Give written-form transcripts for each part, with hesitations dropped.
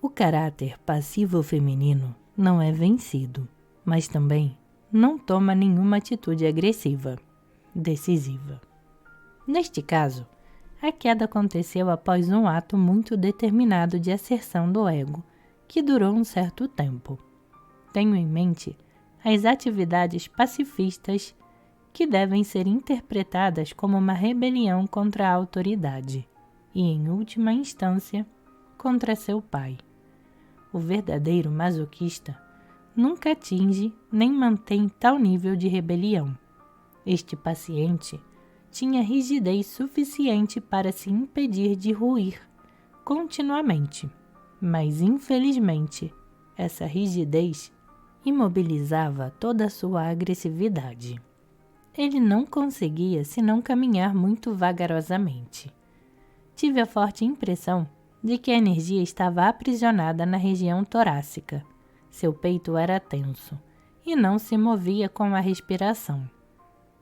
O caráter passivo feminino não é vencido, mas também não toma nenhuma atitude agressiva, decisiva. Neste caso, a queda aconteceu após um ato muito determinado de asserção do ego, que durou um certo tempo. Tenho em mente as atividades pacifistas que devem ser interpretadas como uma rebelião contra a autoridade e, em última instância, contra seu pai. O verdadeiro masoquista nunca atinge nem mantém tal nível de rebelião. Este paciente tinha rigidez suficiente para se impedir de ruir continuamente, mas infelizmente essa rigidez imobilizava toda a sua agressividade. Ele não conseguia senão caminhar muito vagarosamente. Tive a forte impressão de que a energia estava aprisionada na região torácica. Seu peito era tenso e não se movia com a respiração.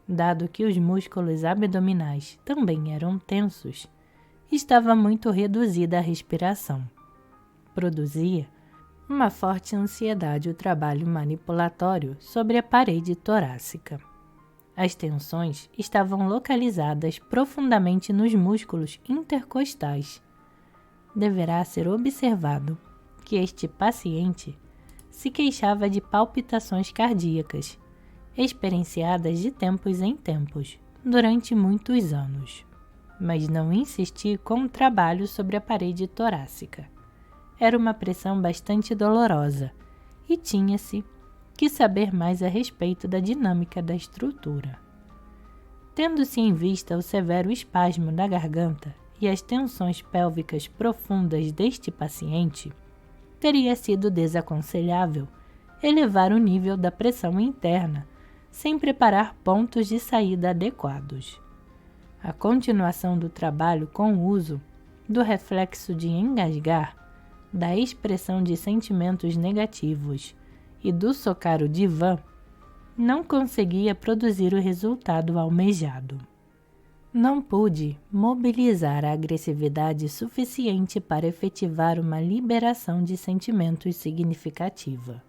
Dado que os músculos abdominais também eram tensos, estava muito reduzida a respiração. Produzia uma forte ansiedade o trabalho manipulatório sobre a parede torácica. As tensões estavam localizadas profundamente nos músculos intercostais. Deverá ser observado que este paciente se queixava de palpitações cardíacas, experienciadas de tempos em tempos, durante muitos anos, mas não insisti com o trabalho sobre a parede torácica. Era uma pressão bastante dolorosa e tinha-se que saber mais a respeito da dinâmica da estrutura. Tendo-se em vista o severo espasmo da garganta e as tensões pélvicas profundas deste paciente, teria sido desaconselhável elevar o nível da pressão interna sem preparar pontos de saída adequados. A continuação do trabalho com o uso do reflexo de engasgar, da expressão de sentimentos negativos e do socar o divã, não conseguia produzir o resultado almejado. Não pude mobilizar a agressividade suficiente para efetivar uma liberação de sentimentos significativa.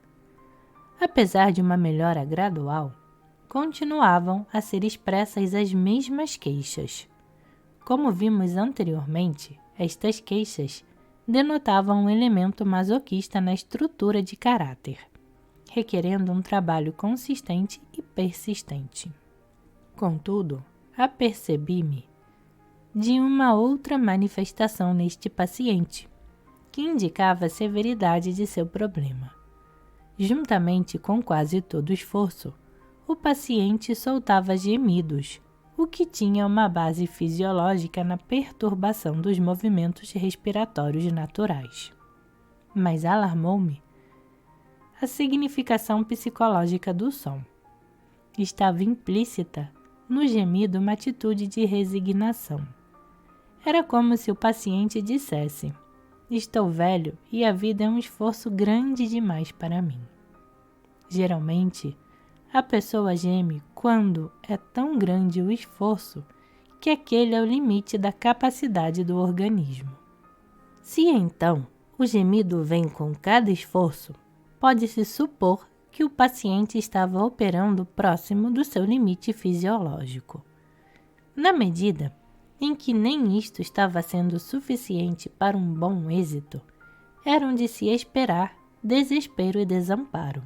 Apesar de uma melhora gradual, continuavam a ser expressas as mesmas queixas. Como vimos anteriormente, estas queixas denotavam um elemento masoquista na estrutura de caráter, requerendo um trabalho consistente e persistente. Contudo, apercebi-me de uma outra manifestação neste paciente, que indicava a severidade de seu problema. Juntamente com quase todo esforço, o paciente soltava gemidos, o que tinha uma base fisiológica na perturbação dos movimentos respiratórios naturais. Mas alarmou-me a significação psicológica do som. Estava implícita no gemido uma atitude de resignação. Era como se o paciente dissesse: estou velho e a vida é um esforço grande demais para mim. Geralmente, a pessoa geme quando é tão grande o esforço que aquele é o limite da capacidade do organismo. Se então o gemido vem com cada esforço, pode-se supor que o paciente estava operando próximo do seu limite fisiológico. Na medida em que nem isto estava sendo suficiente para um bom êxito, eram de se esperar desespero e desamparo.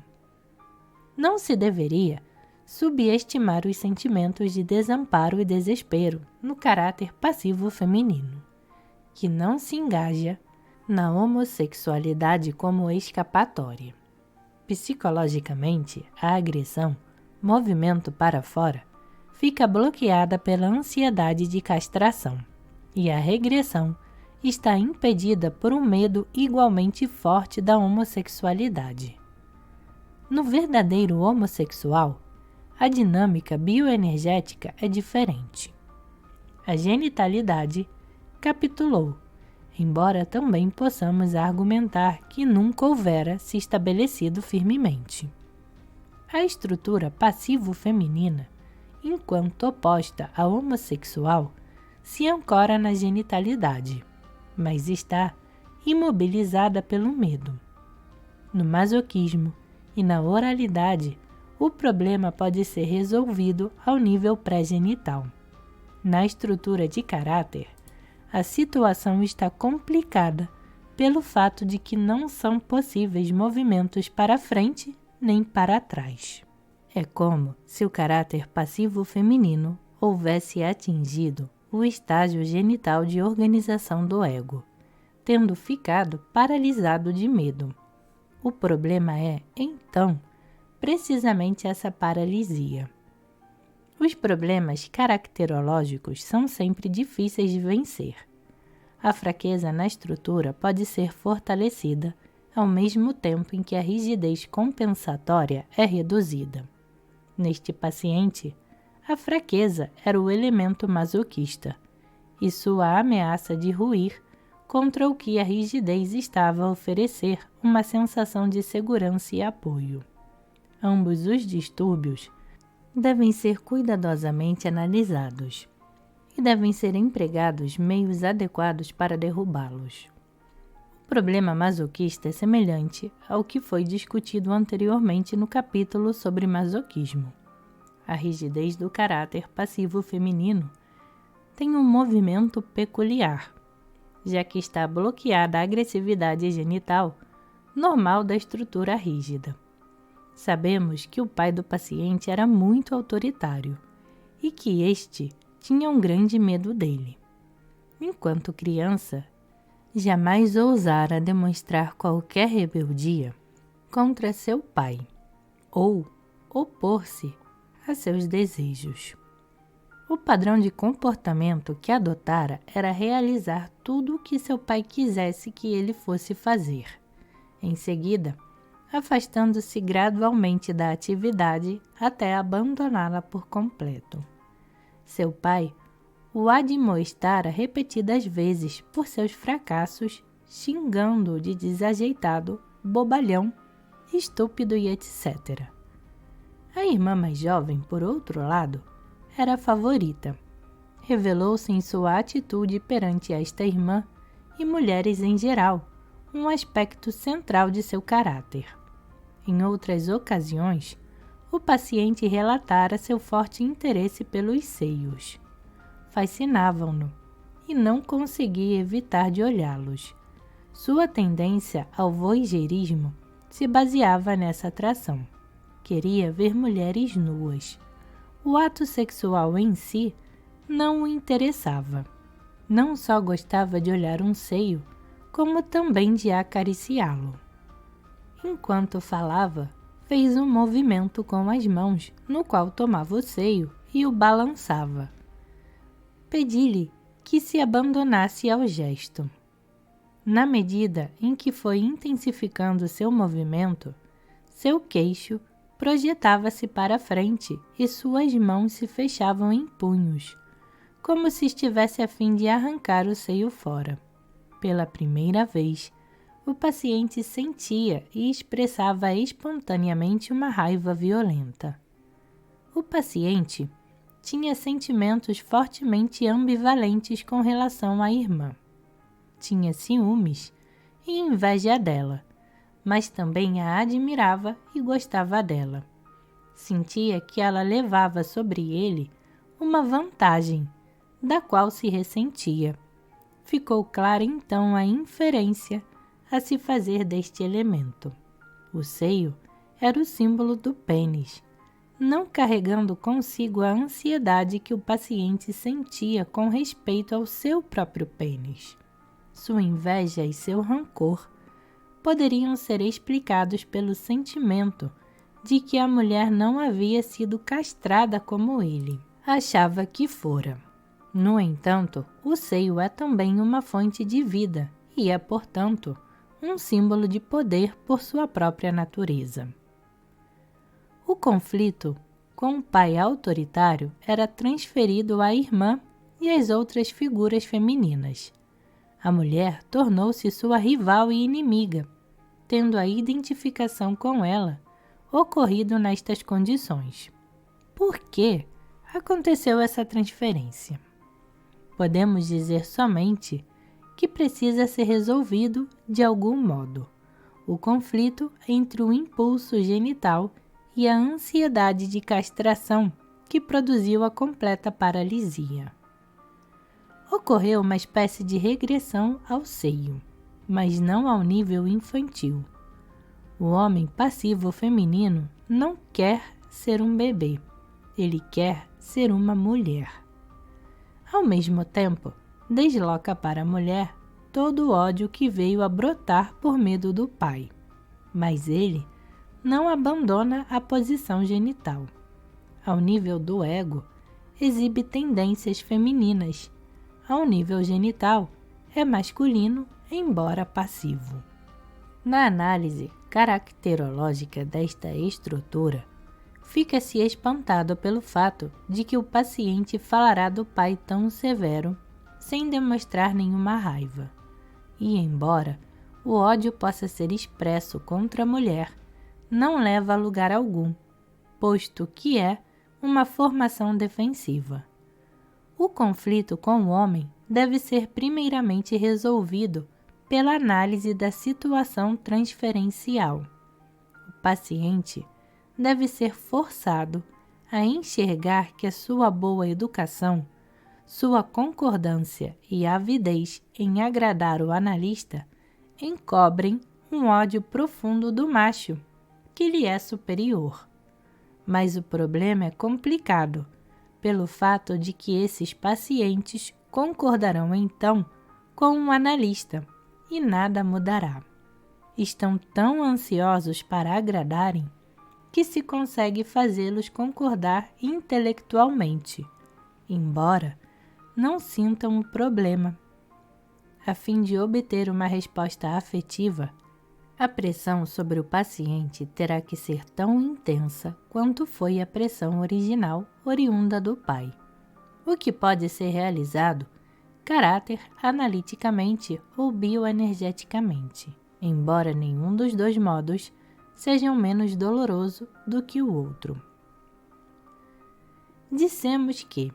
Não se deveria subestimar os sentimentos de desamparo e desespero no caráter passivo feminino, que não se engaja na homossexualidade como escapatória. Psicologicamente, a agressão, movimento para fora, fica bloqueada pela ansiedade de castração, e a regressão está impedida por um medo igualmente forte da homossexualidade. No verdadeiro homossexual, a dinâmica bioenergética é diferente. A genitalidade capitulou, embora também possamos argumentar que nunca houvera se estabelecido firmemente. A estrutura passivo-feminina, enquanto oposta à homossexual, se ancora na genitalidade, mas está imobilizada pelo medo. No masoquismo e na oralidade, o problema pode ser resolvido ao nível pré-genital. Na estrutura de caráter, a situação está complicada pelo fato de que não são possíveis movimentos para frente nem para trás. É como se o caráter passivo feminino houvesse atingido o estágio genital de organização do ego, tendo ficado paralisado de medo. O problema é, então, precisamente essa paralisia. Os problemas caracterológicos são sempre difíceis de vencer. A fraqueza na estrutura pode ser fortalecida ao mesmo tempo em que a rigidez compensatória é reduzida. Neste paciente, a fraqueza era o elemento masoquista e sua ameaça de ruir contra o que a rigidez estava a oferecer uma sensação de segurança e apoio. Ambos os distúrbios devem ser cuidadosamente analisados e devem ser empregados meios adequados para derrubá-los. O problema masoquista é semelhante ao que foi discutido anteriormente no capítulo sobre masoquismo. A rigidez do caráter passivo feminino tem um movimento peculiar, já que está bloqueada a agressividade genital normal da estrutura rígida. Sabemos que o pai do paciente era muito autoritário e que este tinha um grande medo dele. Enquanto criança, jamais ousara demonstrar qualquer rebeldia contra seu pai ou opor-se a seus desejos. O padrão de comportamento que adotara era realizar tudo o que seu pai quisesse que ele fosse fazer. Em seguida, afastando-se gradualmente da atividade até abandoná-la por completo. Seu pai o admoestara repetidas vezes por seus fracassos, xingando-o de desajeitado, bobalhão, estúpido e etc. A irmã mais jovem, por outro lado, era a favorita. Revelou-se em sua atitude perante esta irmã e mulheres em geral, um aspecto central de seu caráter. Em outras ocasiões, o paciente relatara seu forte interesse pelos seios. Fascinavam-no e não conseguia evitar de olhá-los. Sua tendência ao voyeurismo se baseava nessa atração. Queria ver mulheres nuas. O ato sexual em si não o interessava. Não só gostava de olhar um seio, como também de acariciá-lo. Enquanto falava, fez um movimento com as mãos, no qual tomava o seio e o balançava. Pedi-lhe que se abandonasse ao gesto. Na medida em que foi intensificando seu movimento, seu queixo projetava-se para frente e suas mãos se fechavam em punhos, como se estivesse a fim de arrancar o seio fora. Pela primeira vez, o paciente sentia e expressava espontaneamente uma raiva violenta. O paciente tinha sentimentos fortemente ambivalentes com relação à irmã. Tinha ciúmes e inveja dela, mas também a admirava e gostava dela. Sentia que ela levava sobre ele uma vantagem, da qual se ressentia. Ficou clara então a inferência a se fazer deste elemento. O seio era o símbolo do pênis, não carregando consigo a ansiedade que o paciente sentia com respeito ao seu próprio pênis. Sua inveja e seu rancor poderiam ser explicados pelo sentimento de que a mulher não havia sido castrada como ele achava que fora. No entanto, o seio é também uma fonte de vida e é, portanto, um símbolo de poder por sua própria natureza. O conflito com o pai autoritário era transferido à irmã e às outras figuras femininas. A mulher tornou-se sua rival e inimiga, tendo a identificação com ela ocorrido nestas condições. Por que aconteceu essa transferência? Podemos dizer somente que precisa ser resolvido de algum modo: o conflito entre o impulso genital e a ansiedade de castração que produziu a completa paralisia. Ocorreu uma espécie de regressão ao seio, mas não ao nível infantil. O homem passivo feminino não quer ser um bebê, ele quer ser uma mulher. Ao mesmo tempo, desloca para a mulher todo o ódio que veio a brotar por medo do pai, mas ele não abandona a posição genital. Ao nível do ego, exibe tendências femininas. Ao nível genital, é masculino, embora passivo. Na análise caracterológica desta estrutura, fica-se espantado pelo fato de que o paciente falará do pai tão severo, sem demonstrar nenhuma raiva. E, embora o ódio possa ser expresso contra a mulher, não leva a lugar algum, posto que é uma formação defensiva. O conflito com o homem deve ser primeiramente resolvido pela análise da situação transferencial. O paciente deve ser forçado a enxergar que a sua boa educação, sua concordância e avidez em agradar o analista encobrem um ódio profundo do macho, que lhe é superior. Mas o problema é complicado, pelo fato de que esses pacientes concordarão então com o analista e nada mudará. Estão tão ansiosos para agradarem que se consegue fazê-los concordar intelectualmente, embora não sintam o problema. A fim de obter uma resposta afetiva, a pressão sobre o paciente terá que ser tão intensa quanto foi a pressão original oriunda do pai, o que pode ser realizado caráter analiticamente ou bioenergeticamente, embora nenhum dos dois modos seja menos doloroso do que o outro. Dissemos que,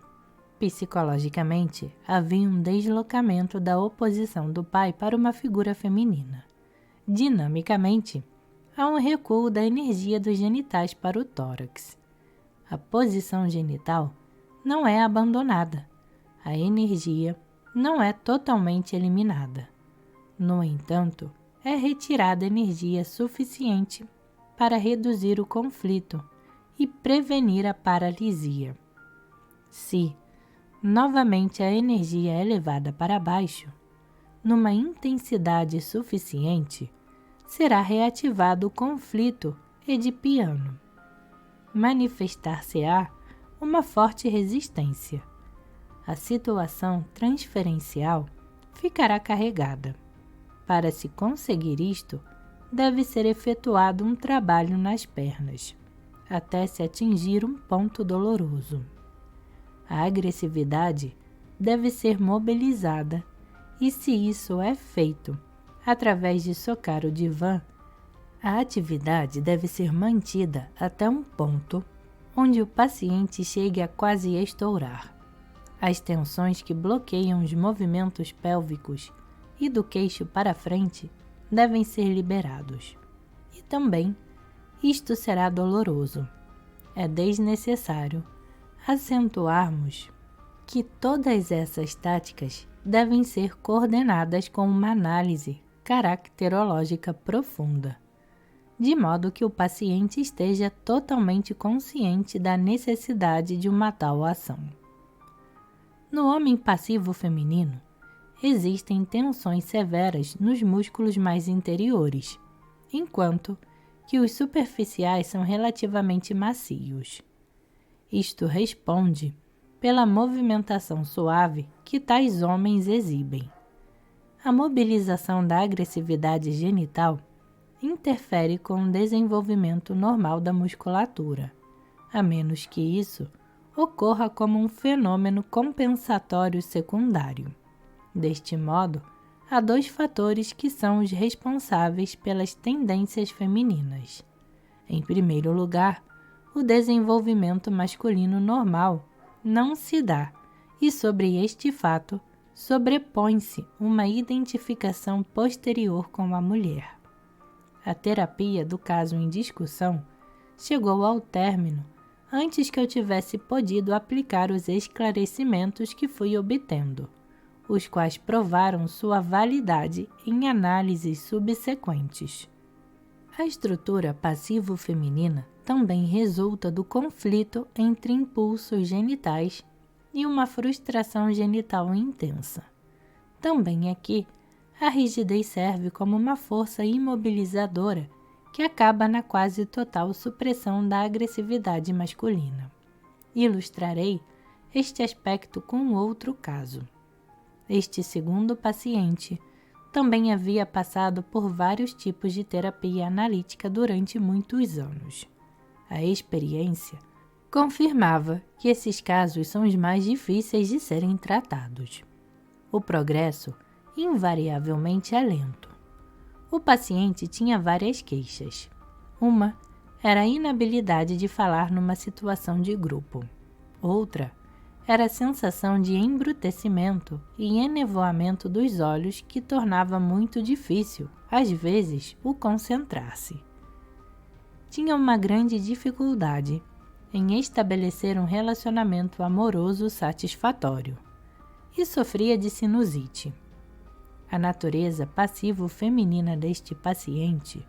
psicologicamente, havia um deslocamento da oposição do pai para uma figura feminina. Dinamicamente, há um recuo da energia dos genitais para o tórax. A posição genital não é abandonada. A energia não é totalmente eliminada. No entanto, é retirada energia suficiente para reduzir o conflito e prevenir a paralisia. Se, novamente, a energia é levada para baixo, numa intensidade suficiente, será reativado o conflito edipiano. Manifestar-se-á uma forte resistência. A situação transferencial ficará carregada. Para se conseguir isto, deve ser efetuado um trabalho nas pernas, até se atingir um ponto doloroso. A agressividade deve ser mobilizada, e se isso é feito através de socar o divã, a atividade deve ser mantida até um ponto onde o paciente chegue a quase estourar. As tensões que bloqueiam os movimentos pélvicos e do queixo para frente devem ser liberados. E também, isto será doloroso. É desnecessário acentuarmos que todas essas táticas devem ser coordenadas com uma análise caracterológica profunda, de modo que o paciente esteja totalmente consciente da necessidade de uma tal ação. No homem passivo feminino, existem tensões severas nos músculos mais interiores, enquanto que os superficiais são relativamente macios. Isto responde pela movimentação suave que tais homens exibem. A mobilização da agressividade genital interfere com o desenvolvimento normal da musculatura, a menos que isso ocorra como um fenômeno compensatório secundário. Deste modo, há dois fatores que são os responsáveis pelas tendências femininas. Em primeiro lugar, o desenvolvimento masculino normal não se dá, e sobre este fato sobrepõe-se uma identificação posterior com a mulher. A terapia do caso em discussão chegou ao término antes que eu tivesse podido aplicar os esclarecimentos que fui obtendo, os quais provaram sua validade em análises subsequentes. A estrutura passivo-feminina também resulta do conflito entre impulsos genitais e uma frustração genital intensa. Também aqui, a rigidez serve como uma força imobilizadora que acaba na quase total supressão da agressividade masculina. Ilustrarei este aspecto com outro caso. Este segundo paciente também havia passado por vários tipos de terapia analítica durante muitos anos. A experiência confirmava que esses casos são os mais difíceis de serem tratados. O progresso invariavelmente é lento. O paciente tinha várias queixas. Uma era a inabilidade de falar numa situação de grupo. Outra era a sensação de embrutecimento e enevoamento dos olhos que tornava muito difícil, às vezes, o concentrar-se. Tinha uma grande dificuldade em estabelecer um relacionamento amoroso satisfatório e sofria de sinusite. A natureza passivo-feminina deste paciente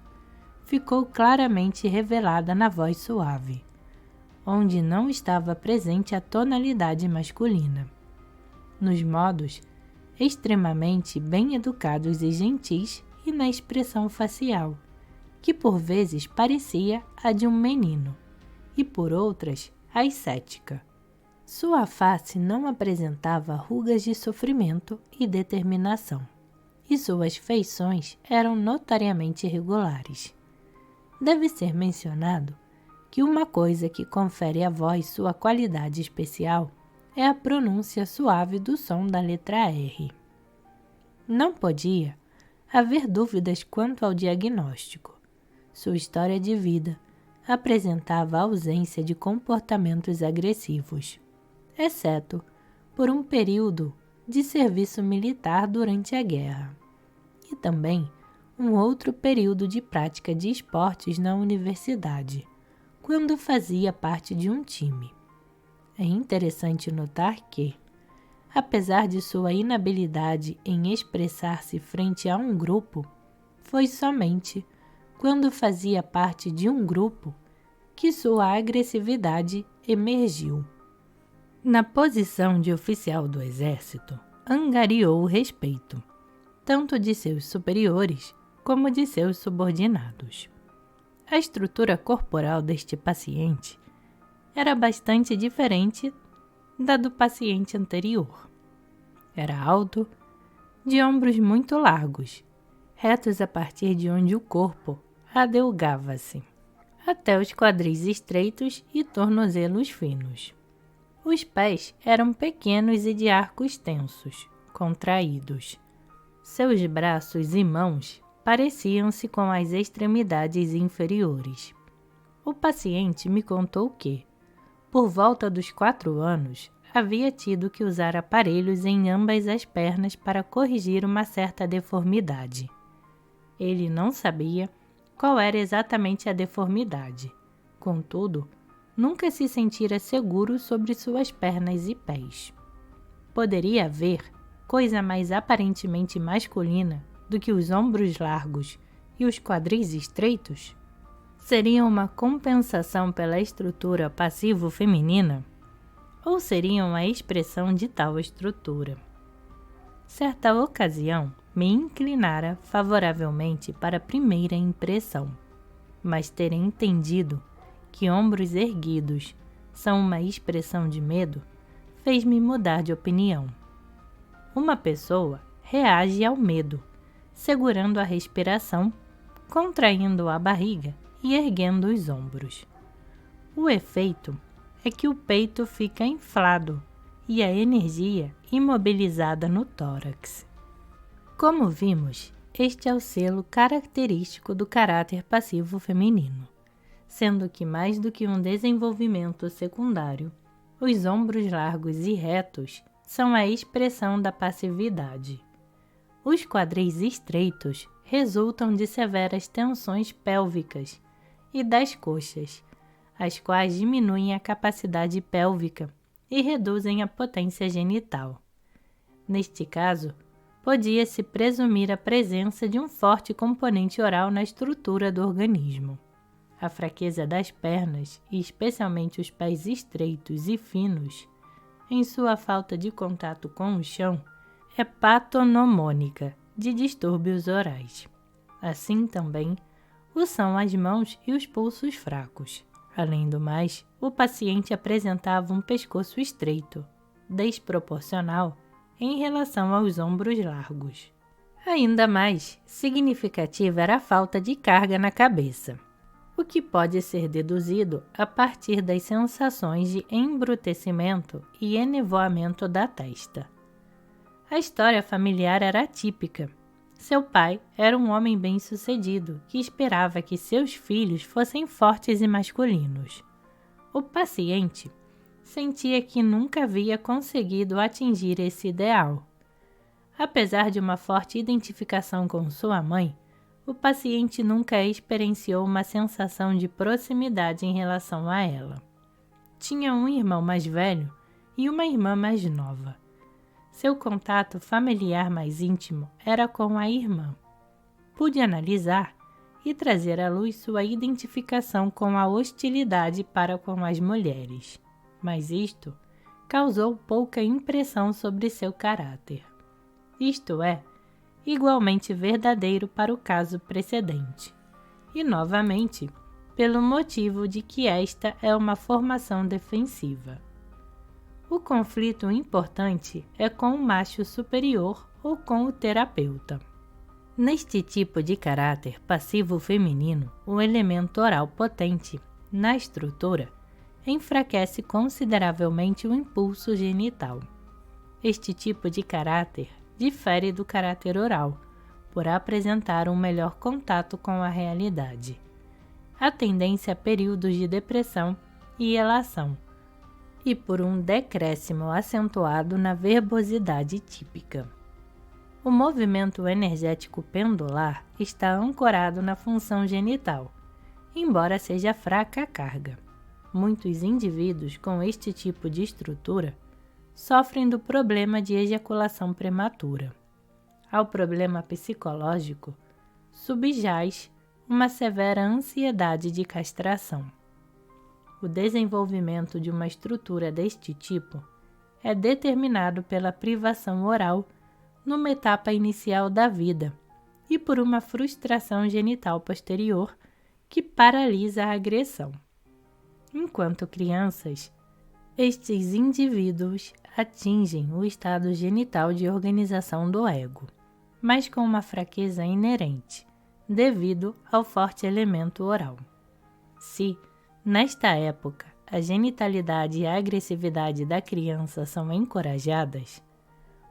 ficou claramente revelada na voz suave, onde não estava presente a tonalidade masculina, nos modos extremamente bem educados e gentis e na expressão facial, que por vezes parecia a de um menino e por outras ascética. Sua face não apresentava rugas de sofrimento e determinação, e suas feições eram notariamente irregulares. Deve ser mencionado que uma coisa que confere à voz sua qualidade especial é a pronúncia suave do som da letra R. Não podia haver dúvidas quanto ao diagnóstico. Sua história de vida apresentava ausência de comportamentos agressivos, exceto por um período de serviço militar durante a guerra, e também um outro período de prática de esportes na universidade, quando fazia parte de um time. É interessante notar que, apesar de sua inabilidade em expressar-se frente a um grupo, foi somente quando fazia parte de um grupo que sua agressividade emergiu. Na posição de oficial do exército, angariou o respeito, tanto de seus superiores como de seus subordinados. A estrutura corporal deste paciente era bastante diferente da do paciente anterior. Era alto, de ombros muito largos, retos a partir de onde o corpo adelgava-se, até os quadris estreitos e tornozelos finos. Os pés eram pequenos e de arcos tensos, contraídos. Seus braços e mãos pareciam-se com as extremidades inferiores. O paciente me contou que, por volta dos 4 anos, havia tido que usar aparelhos em ambas as pernas para corrigir uma certa deformidade. Ele não sabia qual era exatamente a deformidade. Contudo, nunca se sentira seguro sobre suas pernas e pés. Poderia haver coisa mais aparentemente masculina do que os ombros largos e os quadris estreitos? Seriam uma compensação pela estrutura passivo-feminina? Ou seriam a expressão de tal estrutura? Certa ocasião, me inclinara favoravelmente para a primeira impressão, mas ter entendido que ombros erguidos são uma expressão de medo fez-me mudar de opinião. Uma pessoa reage ao medo, segurando a respiração, contraindo a barriga e erguendo os ombros. O efeito é que o peito fica inflado e a energia imobilizada no tórax. Como vimos, este é o selo característico do caráter passivo feminino, sendo que mais do que um desenvolvimento secundário, os ombros largos e retos são a expressão da passividade. Os quadris estreitos resultam de severas tensões pélvicas e das coxas, as quais diminuem a capacidade pélvica e reduzem a potência genital. Neste caso, podia-se presumir a presença de um forte componente oral na estrutura do organismo. A fraqueza das pernas, e especialmente os pés estreitos e finos, em sua falta de contato com o chão, é patonomônica de distúrbios orais. Assim também o são as mãos e os pulsos fracos. Além do mais, o paciente apresentava um pescoço estreito, desproporcional em relação aos ombros largos. Ainda mais significativa era a falta de carga na cabeça, o que pode ser deduzido a partir das sensações de embrutecimento e enevoamento da testa. A história familiar era atípica. Seu pai era um homem bem-sucedido que esperava que seus filhos fossem fortes e masculinos. O paciente sentia que nunca havia conseguido atingir esse ideal. Apesar de uma forte identificação com sua mãe, o paciente nunca experienciou uma sensação de proximidade em relação a ela. Tinha um irmão mais velho e uma irmã mais nova. Seu contato familiar mais íntimo era com a irmã. Pude analisar e trazer à luz sua identificação com a hostilidade para com as mulheres, mas isto causou pouca impressão sobre seu caráter. Isto é, igualmente verdadeiro para o caso precedente, e novamente, pelo motivo de que esta é uma formação defensiva. O conflito importante é com o macho superior ou com o terapeuta. Neste tipo de caráter passivo feminino, o elemento oral potente, na estrutura, enfraquece consideravelmente o impulso genital. Este tipo de caráter difere do caráter oral, por apresentar um melhor contato com a realidade. A tendência a períodos de depressão e elação, e por um decréscimo acentuado na verbosidade típica. O movimento energético pendular está ancorado na função genital, embora seja fraca a carga. Muitos indivíduos com este tipo de estrutura sofrem do problema de ejaculação prematura. Ao problema psicológico subjaz uma severa ansiedade de castração. O desenvolvimento de uma estrutura deste tipo é determinado pela privação oral numa etapa inicial da vida e por uma frustração genital posterior que paralisa a agressão. Enquanto crianças, estes indivíduos atingem o estado genital de organização do ego, mas com uma fraqueza inerente, devido ao forte elemento oral. Se, nesta época, a genitalidade e a agressividade da criança são encorajadas,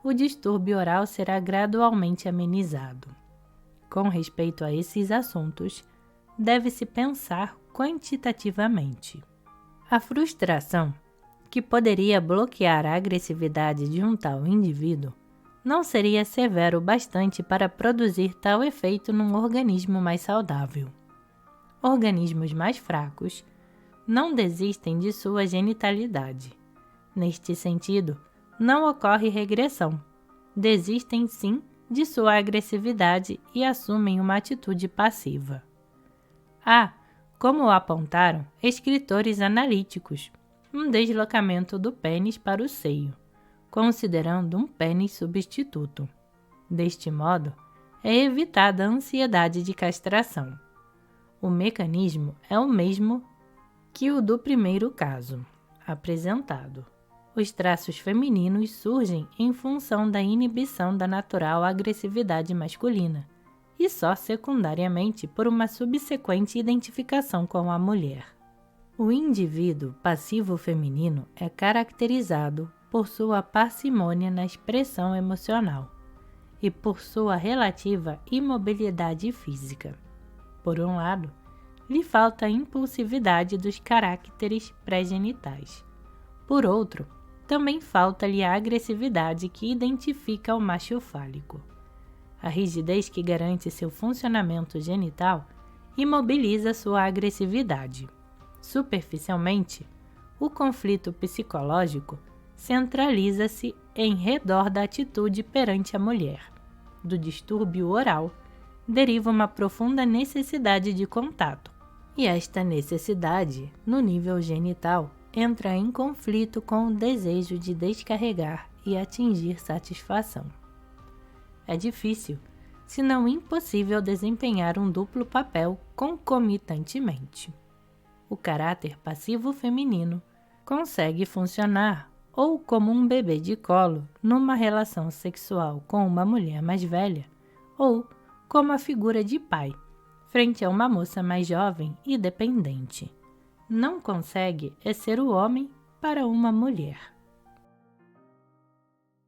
o distúrbio oral será gradualmente amenizado. Com respeito a esses assuntos, deve-se pensar quantitativamente. A frustração, que poderia bloquear a agressividade de um tal indivíduo, não seria severo bastante para produzir tal efeito num organismo mais saudável. Organismos mais fracos não desistem de sua genitalidade. Neste sentido, não ocorre regressão. Desistem sim de sua agressividade e assumem uma atitude passiva. Há, como apontaram escritores analíticos, um deslocamento do pênis para o seio, considerando um pênis substituto. Deste modo, é evitada a ansiedade de castração. O mecanismo é o mesmo que o do primeiro caso apresentado. Os traços femininos surgem em função da inibição da natural agressividade masculina e só secundariamente por uma subsequente identificação com a mulher. O indivíduo passivo feminino é caracterizado por sua parcimônia na expressão emocional e por sua relativa imobilidade física. Por um lado, lhe falta a impulsividade dos caracteres pré-genitais. Por outro, também falta-lhe a agressividade que identifica o macho fálico. A rigidez que garante seu funcionamento genital imobiliza sua agressividade. Superficialmente, o conflito psicológico centraliza-se em redor da atitude perante a mulher. Do distúrbio oral deriva uma profunda necessidade de contato, e esta necessidade, no nível genital, entra em conflito com o desejo de descarregar e atingir satisfação. É difícil, se não impossível, desempenhar um duplo papel concomitantemente. O caráter passivo feminino consegue funcionar ou como um bebê de colo numa relação sexual com uma mulher mais velha, ou como a figura de pai, frente a uma moça mais jovem e dependente. Não consegue ser o homem para uma mulher.